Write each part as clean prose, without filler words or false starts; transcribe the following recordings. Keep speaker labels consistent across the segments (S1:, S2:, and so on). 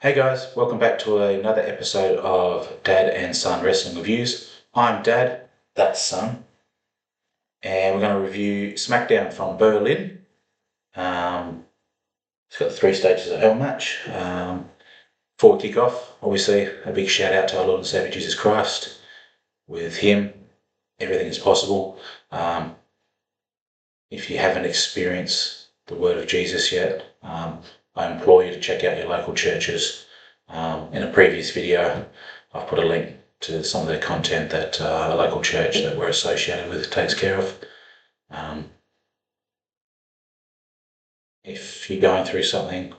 S1: Hey guys, welcome back to another episode of Dad and Son Wrestling Reviews. I'm Dad, that's Son, and we're going to review SmackDown from Berlin. It's got the 3 stages of hell match. Before we kick off, obviously a big shout out to our Lord and Savior Jesus Christ. With him, everything is possible. If you haven't experienced the word of Jesus yet, I implore you to check out your local churches. In a previous video, I've put a link to some of the content that a local church that we're associated with takes care of. If you're going through something,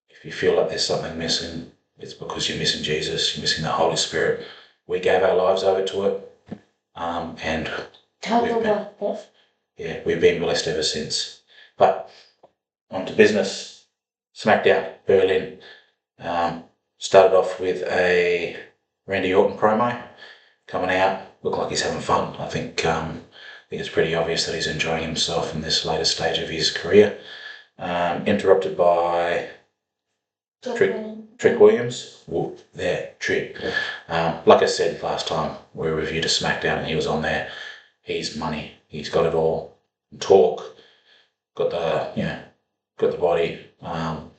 S1: if you feel like there's something missing, it's because you're missing Jesus, you're missing the Holy Spirit. We gave our lives over to it, and we've been blessed ever since. But on to business. SmackDown, Berlin. Started off with a Randy Orton promo coming out. Looked like he's having fun. I think it's pretty obvious that he's enjoying himself in this later stage of his career. Interrupted by Trick Williams. Trick. Like I said last time we reviewed a SmackDown and he was on there. He's money. He's got it all. Talk. Got the body.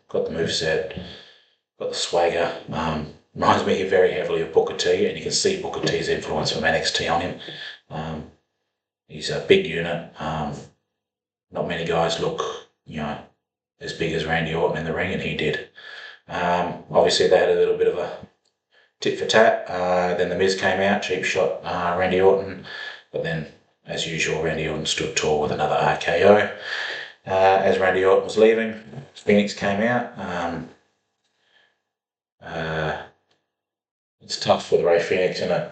S1: Got the moveset. Got the swagger. Reminds me very heavily of Booker T, and you can see Booker T's influence from NXT on him. He's a big unit. Not many guys look, as big as Randy Orton in the ring, and he did. Obviously, they had a little bit of a tit for tat. Then The Miz came out, cheap shot Randy Orton, but then, as usual, Randy Orton stood tall with another RKO. As Randy Orton was leaving, Phoenix came out. It's tough with Ray Phoenix, isn't it?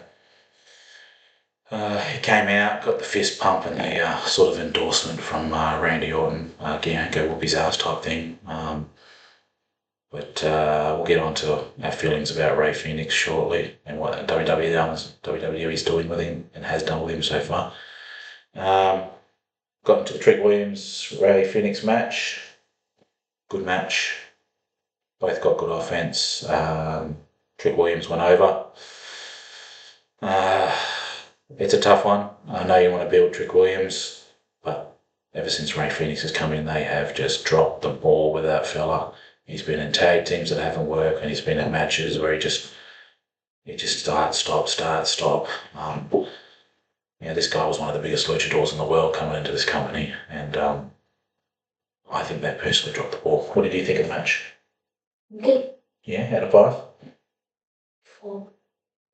S1: He came out, got the fist pump and the sort of endorsement from Randy Orton, go whoop his ass type thing. But we'll get on to our feelings about Ray Phoenix shortly and what WWE is doing with him and has done with him so far. Got into the Trick Williams Ray Phoenix match. Good match. Both got good offense. Trick Williams went over. It's a tough one. I know you want to build Trick Williams, but ever since Ray Phoenix has come in, they have just dropped the ball with that fella. He's been in tag teams that haven't worked, and he's been in matches where he just start, stop. This guy was one of the biggest luchadors in the world coming into this company, and I think they personally dropped the ball. What did you think of the match?
S2: Good.
S1: Yeah, out of 5?
S2: 4.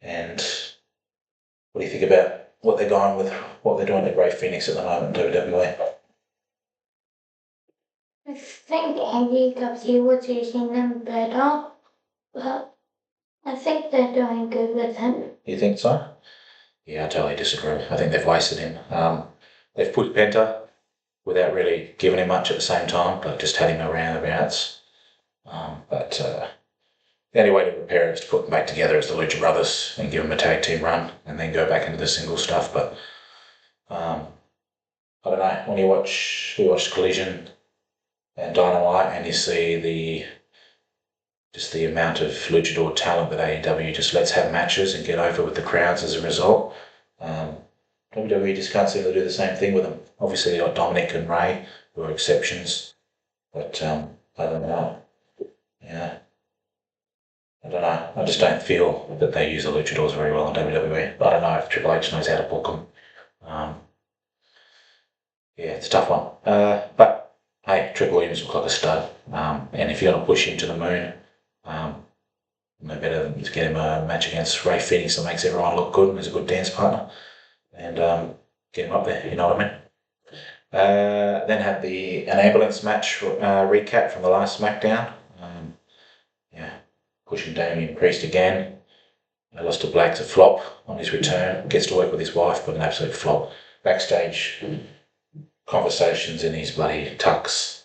S1: And what do you think about what they're going with, what they're doing to Ray Phoenix at the moment in WWE?
S2: I think NXT was using them better, but I think they're doing good with him.
S1: You think so? Yeah, I totally disagree. I think they've wasted him. They've put Penta without really giving him much at the same time, but just had him around the bounce. The only way to prepare him is to put them back together as the Lucha Brothers and give them a tag team run and then go back into the single stuff. But I don't know, when we watch Collision and Dynamite and you see the amount of luchador talent that AEW just lets have matches and get over with the crowds as a result, WWE just can't seem to do the same thing with them. Obviously, they got Dominic and Ray, who are exceptions, but other than that, I don't know. I just don't feel that they use the luchadors very well in WWE. I don't know if Triple H knows how to book them. It's a tough one. But hey, Trick Williams looks like a stud. And if you're going to push him to the moon, no better than to get him a match against Ray Phoenix that makes everyone look good and is a good dance partner. And get him up there, you know what I mean? Then had an ambulance match recap from the last SmackDown. Pushing Damian Priest again. Aleister Black's a flop on his return. Gets to work with his wife, but an absolute flop. Backstage conversations in his bloody tux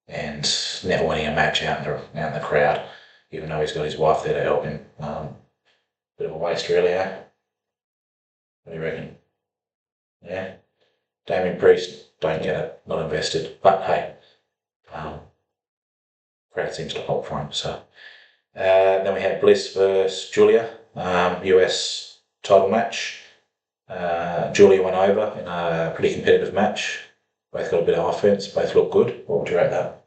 S1: and never winning a match out in the crowd, even though he's got his wife there to help him. Bit of a waste, really, eh? What do you reckon? Yeah? Damian Priest, don't get it, not invested. But hey, crowd seems to pop for him, so Then we had Bliss versus Julia, US title match. Julia went over in a pretty competitive match. Both got a bit of offense. Both looked good. What would you rate that?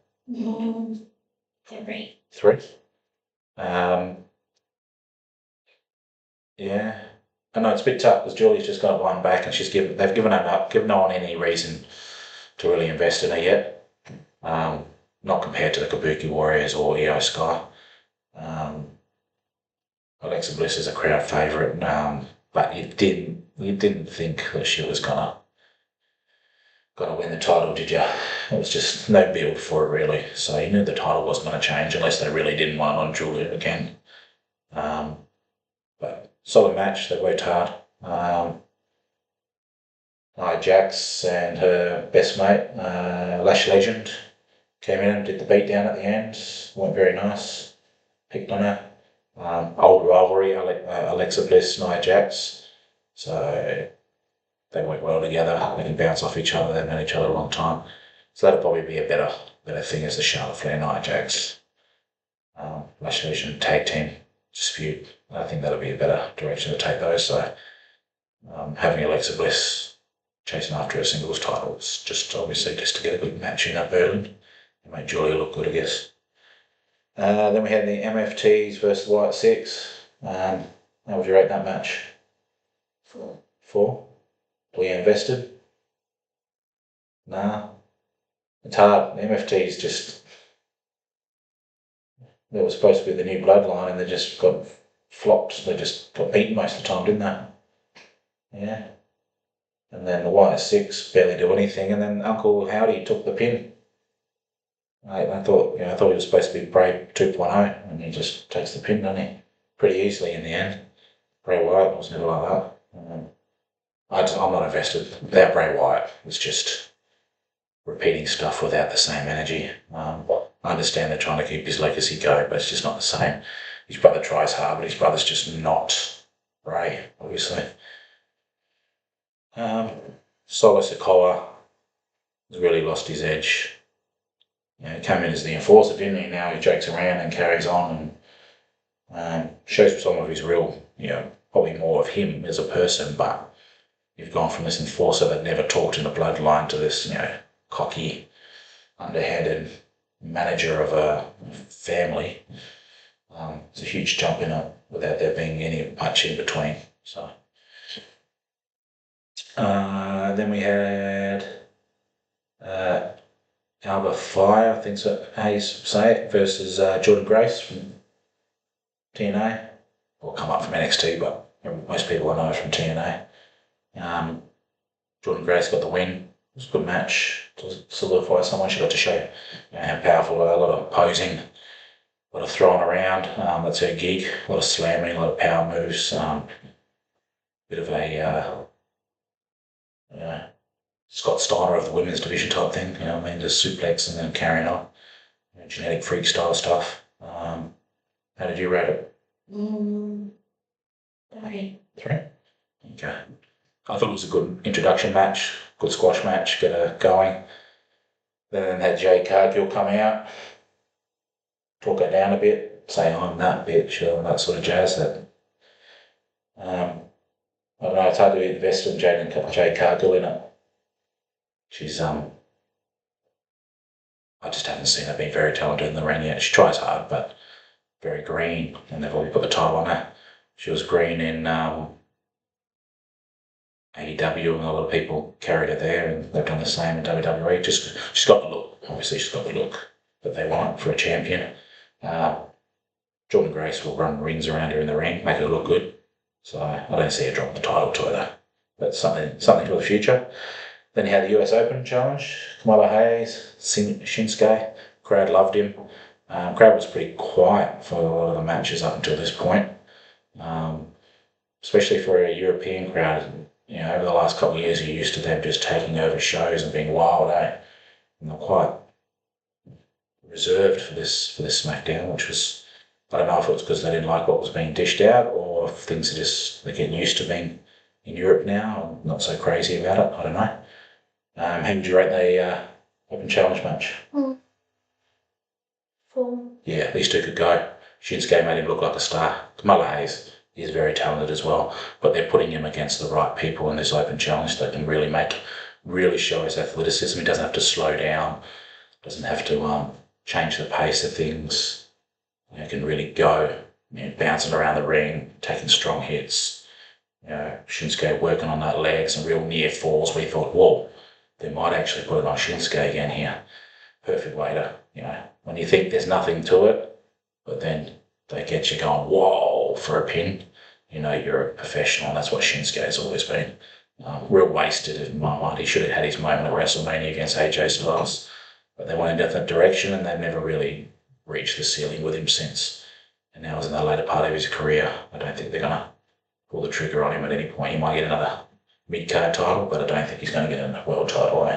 S2: 3.
S1: 3. Yeah. I know it's a bit tough because Julia's just got one back and they've given her up, given no one any reason to really invest in her yet. Not compared to the Kabuki Warriors or Io Sky. Alexa Bliss is a crowd favourite, but you didn't think that she was gonna win the title, did you? It was just no build for it really, so you knew the title wasn't going to change unless they really didn't want it on Julia again. But solid match. They worked hard. Nia Jax and her best mate, Lash Legend, came in and did the beatdown at the end. Went very nice. Picked on her. Old rivalry, Alexa Bliss, Nia Jax. So they work well together. They can bounce off each other. They've known each other a long time. So that'll probably be a better thing as the Charlotte Flair, Nia Jax, Lash Legend tag team dispute. I think that'll be a better direction to take those. So having Alexa Bliss chasing after a singles title is just obviously just to get a good match in at Berlin and make Julia look good, I guess. Then we had the MFTs versus White Six. How would you rate that match?
S2: 4.
S1: 4. Were you invested? Nah. It's hard. The MFTs just, they were supposed to be the new bloodline and they just got flopped. They just got beaten most of the time, didn't they? Yeah. And then the White Six barely do anything, and then Uncle Howdy took the pin. I thought he was supposed to be Bray 2.0, and he just takes the pin, doesn't he? Pretty easily in the end. Bray Wyatt was never like that. I'm not invested. Without Bray Wyatt, it's just repeating stuff without the same energy. I understand they're trying to keep his legacy going, but it's just not the same. His brother tries hard, but his brother's just not Bray, obviously. Solo Sikoa has really lost his edge. He came in as the enforcer, didn't he? Now he jokes around and carries on and shows some of his real, probably more of him as a person, but you've gone from this enforcer that never talked in the bloodline to this, cocky, underhanded manager of a family. It's a huge jump in it without there being much in between. So, then we had Alba Fire, I think so how you say it, versus Jordan Grace from TNA. Or come up from NXT, but most people will know it from TNA. Jordan Grace got the win. It was a good match to solidify someone. She got to show how powerful, a lot of posing, a lot of throwing around. That's her gig. A lot of slamming, a lot of power moves. Bit of a Scott Steiner of the women's division type thing. Just suplex and then carrying on. Genetic freak style stuff. How did you rate it?
S2: 3.
S1: 3. Okay. I thought it was a good introduction match, good squash match, get her going. Then had Jay Cargill come out, talk her down a bit, say I'm that bitch, or that sort of jazz. That I don't know. It's hard to invest in Jay Cargill in it. She's I just haven't seen her being very talented in the ring yet. She tries hard, but very green, and they've already put the title on her. She was green in AEW, and a lot of people carried her there, and they've done the same in WWE. She's got the look. Obviously, she's got the look that they want for a champion. Jordan Grace will run rings around her in the ring, make her look good. So I don't see her dropping the title to her though. But something for the future. Then you had the US Open Challenge. Kamala Hayes, Shinsuke. Crowd loved him. Crowd was pretty quiet for a lot of the matches up until this point. Especially for a European crowd. Over the last couple of years, you're used to them just taking over shows and being wild, eh? And they're quite reserved for this SmackDown, which was, I don't know if it was because they didn't like what was being dished out, or if things are they're getting used to being in Europe now and not so crazy about it. I don't know. How would you rate the Open Challenge match?
S2: 4.
S1: Yeah, these two could go. Shinsuke made him look like a star. Kamala Hayes is very talented as well, but they're putting him against the right people in this open challenge that can really show his athleticism. He doesn't have to slow down, doesn't have to change the pace of things. He can really go, bouncing around the ring, taking strong hits. Shinsuke working on that leg, some real near falls where you thought, whoa, they might actually put it on Shinsuke again here. Perfect way to, when you think there's nothing to it, but then they get you going, whoa, for a pin. You're a professional, and that's what Shinsuke has always been. Real wasted in my mind. He should have had his moment at WrestleMania against AJ Styles, but they went in a different direction, and they've never really reached the ceiling with him since. And now he's in the later part of his career. I don't think they're going to pull the trigger on him at any point. He might get another mid-card title, but I don't think he's going to get a world title.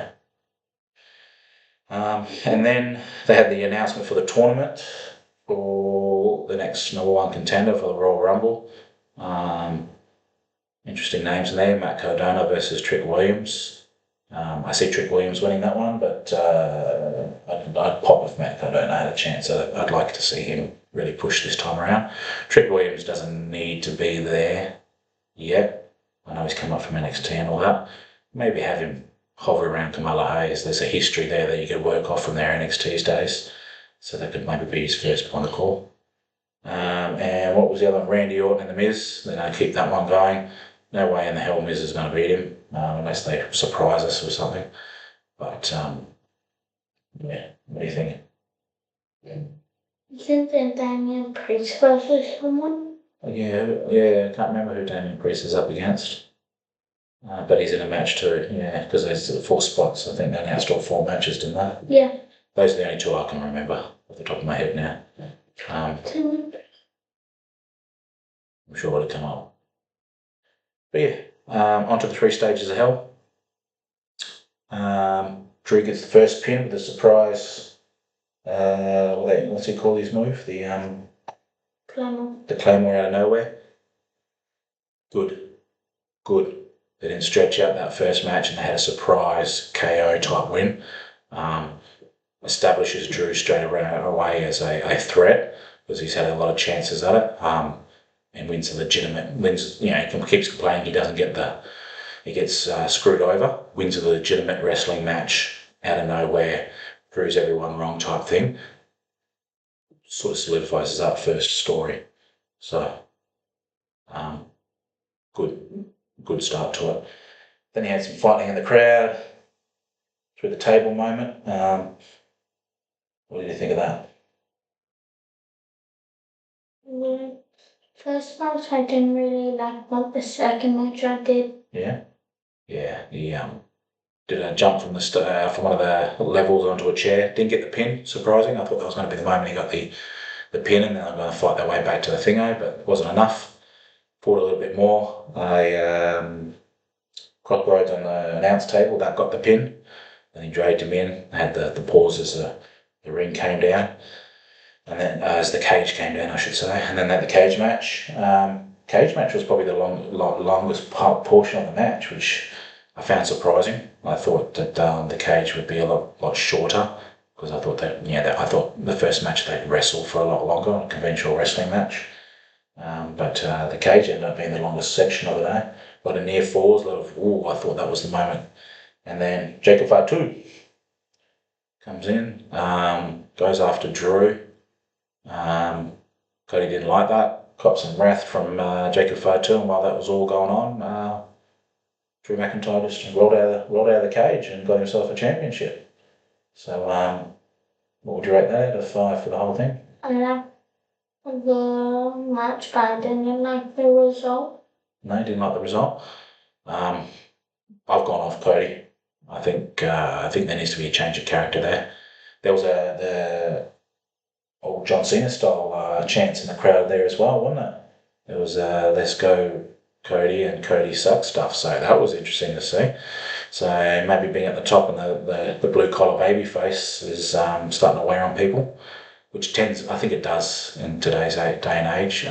S1: And then they had the announcement for the tournament for the next number one contender for the Royal Rumble. Interesting names in there. Matt Cardona versus Trick Williams. I see Trick Williams winning that one, but I'd pop if Matt Cardona had a chance. I'd like to see him really push this time around. Trick Williams doesn't need to be there yet. I know he's come up from NXT and all that. Maybe have him hover around Kamala Hayes. There's a history there that you could work off from their NXT's days. So that could maybe be his first point of call. And what was the other one? Randy Orton and The Miz. Then I keep that one going. No way in the hell Miz is going to beat him unless they surprise us or something. But, what do you think?
S2: Isn't it Damian Priest versus someone?
S1: Yeah, I can't remember who Damian Priest is up against. But he's in a match too, because there's 4 spots. I think they announced all 4 matches, didn't they?
S2: Yeah.
S1: Those are the only 2 I can remember off the top of my head now. I'm sure it'll come up. But yeah, on to the 3 stages of hell. Drew gets the first pin with a surprise. What's he call his move? The Claymore out of nowhere. Good. They didn't stretch out that first match, and they had a surprise KO type win. Establishes Drew straight away as a threat because he's had a lot of chances at it. And he keeps complaining he doesn't get he gets screwed over. Wins a legitimate wrestling match out of nowhere, proves everyone wrong type thing. Sort of solidifies his first story. So, good start to it. Then he had some fighting in the crowd through the table moment. What did you think of that?
S2: First match I didn't really like, but the second match I did.
S1: Yeah. He did a jump from one of the levels onto a chair. Didn't get the pin. Surprising. I thought that was going to be the moment he got the pin, and then they're going to fight their way back to the thingo, but it wasn't enough. Fought a little bit more. Crossroads on the announce table, that got the pin. Then he dragged him in, had the pause as the ring came down. And then as the cage came down, I should say. And then they had the cage match. Cage match was probably the longest portion of the match, which I found surprising. I thought that the cage would be a lot shorter, because I thought I thought the first match they'd wrestle for a lot longer, a conventional wrestling match. But the cage ended up being the longest section of the day. A lot of near falls, I thought that was the moment. And then Jacob Fatu comes in, goes after Drew. Cody didn't like that. Copped some wrath from Jacob Fatu, and while that was all going on, Drew McIntyre just rolled out of the cage and got himself a championship. So, what would you rate that out of 5 for the whole thing?
S2: I liked the match, but I didn't like the result.
S1: No, didn't like the result. I've gone off Cody. I think there needs to be a change of character there. There was the old John Cena style chants in the crowd there as well, wasn't it? It was "Let's go Cody" and "Cody sucks" stuff. So that was interesting to see. So maybe being at the top and the blue collar baby face is starting to wear on people, which I think it does in today's day and age.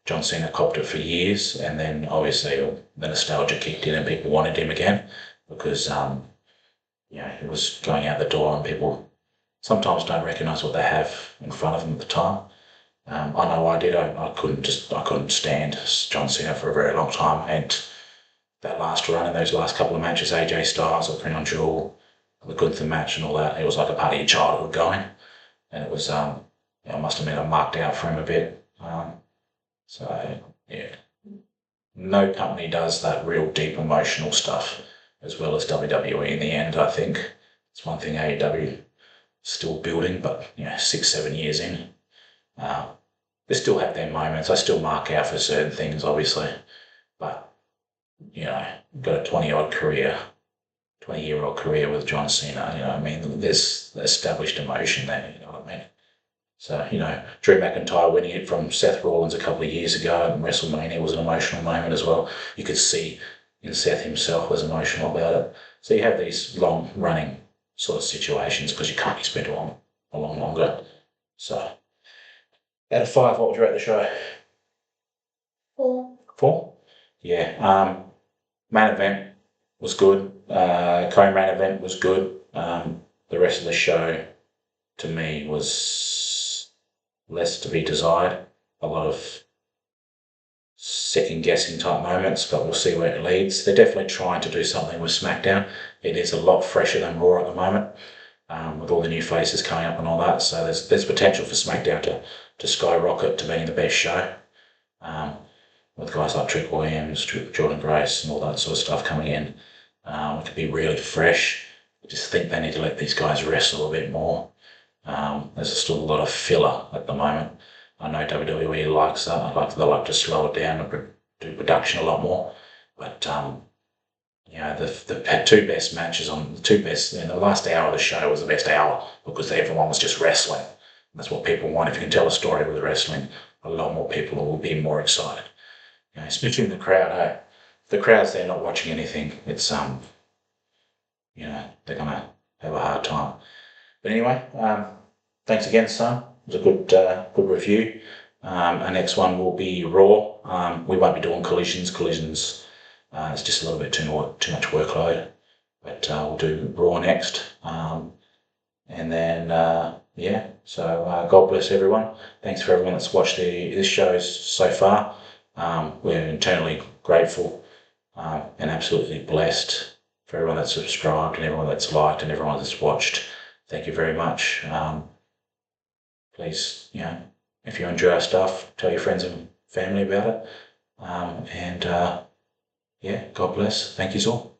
S1: John Cena copped it for years, and then obviously the nostalgia kicked in and people wanted him again because he was going out the door and people sometimes don't recognise what they have in front of them at the time. I know I did. I couldn't stand John Cena for a very long time, and that last run in those last couple of matches, AJ Styles, the Crown Jewel, the Gunther match, and all that, it was like a part of your childhood going, and it was I must admit I marked out for him a bit. So yeah, no company does that real deep emotional stuff as well as WWE. In the end, I think it's one thing AEW still building, but 6-7 years in. They still have their moments. I still mark out for certain things, obviously, but got a 20-year-old career with John Cena. I mean, there's established emotion there. You know what I mean? So Drew McIntyre winning it from Seth Rollins a couple of years ago in WrestleMania was an emotional moment as well. You could see in Seth himself was emotional about it. So you have these long-running sort of situations because you can't expect a lot longer. So out of 5, what would you rate the show?
S2: 4.
S1: 4? Yeah. Main event was good. Co-main event was good. The rest of the show, to me, was less to be desired. A lot of second-guessing type moments, but we'll see where it leads. They're definitely trying to do something with SmackDown. It is a lot fresher than Raw at the moment, with all the new faces coming up and all that. So there's potential for SmackDown to skyrocket to being the best show. With guys like Trick Williams, Jordan Grace, and all that sort of stuff coming in. It could be really fresh. I just think they need to let these guys wrestle a bit more. There's still a lot of filler at the moment. I know WWE likes that. They like to slow it down and do production a lot more. But the two best matches the last hour of the show was the best hour because everyone was just wrestling. That's what people want. If you can tell a story with wrestling, a lot more people will be more excited. Especially in the crowd. If the crowd's there not watching anything, it's they're gonna have a hard time. But anyway, thanks again, son. It was a good review. Our next one will be Raw. We won't be doing Collisions. Collisions, it's just a little bit too much workload. But we'll do Raw next. And then So God bless everyone. Thanks for everyone that's watched this show so far. We're internally grateful and absolutely blessed for everyone that's subscribed and everyone that's liked and everyone that's watched. Thank you very much. Please, if you enjoy our stuff, tell your friends and family about it. God bless. Thank you all.